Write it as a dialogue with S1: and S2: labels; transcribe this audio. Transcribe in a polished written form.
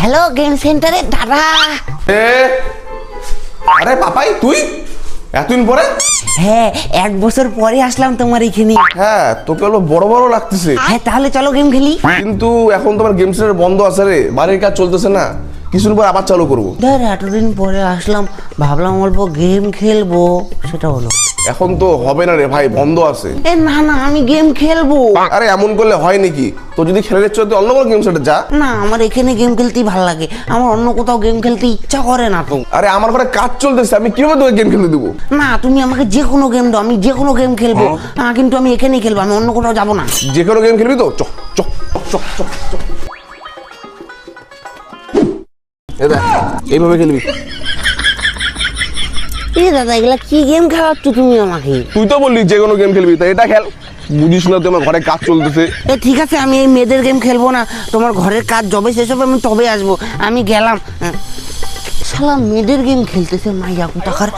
S1: Hello game সেন্টারে দাদা।
S2: আরে পাপাই তুই এতদিন পরে?
S1: হ্যাঁ 1 বছর পরে আসলাম তোমার এখানে।
S2: হ্যাঁ তোকে হলো বড় বড় লাগতেছে,
S1: হ্যাঁ তাহলে চলো গেম খেলি।
S2: কিন্তু এখন তোমার গেম সেন্টার বন্ধ আছে রে, বাড়ির কাজ চলতেছে না, কিছুদিন পর আবার চালু করবো।
S1: ধর এতদিন পরে আসলাম, ভাবলাম অল্প গেম খেলবো, সেটা হলো।
S2: এখন তো হবে না রে ভাই, বন্ধ আছে।
S1: এ না না আমি গেম খেলবো।
S2: আরে এমন করলে হয় নাকি? তো যদি খেলার ইচ্ছা হয় তুই অন্য কোনো গেম সেন্টার যা।
S1: না আমার এখানে গেম খেলতেই ভালো লাগে, আমার অন্য কোথাও গেম খেলতে ইচ্ছা করে না তো।
S2: আরে আমার ঘরে কাজ চলতেছে, আমি কিভাবে তোকে গেম খেলতে দেবো?
S1: না তুমি আমাকে যে কোনো গেম দাও, আমি যে কোনো গেম খেলবো, কিন্তু আমি এখানেই খেলবো, আমি অন্য কোথাও যাবো না।
S2: যে কোনো গেম খেলবি তো? চক চক চক চক চক। এই দেখ, এইভাবে খেলবি।
S1: এ দাদা এগুলা কি গেম খেলাচ্ছ তুমি আমাকে?
S2: তুই তো বললি যে কোনো গেম খেলবি, তাই এটা খেল। বুঝিস না তুই আমার ঘরে কাজ চলতেছে।
S1: এ ঠিক আছে আমি এই মেয়েদের গেম খেলবো না, তোমার ঘরের কাজ যবে শেষ হবে আমি তবে আসবো, আমি গেলাম। শালা মেয়েদের গেম খেলতেছে মাইয়া কোথাকার।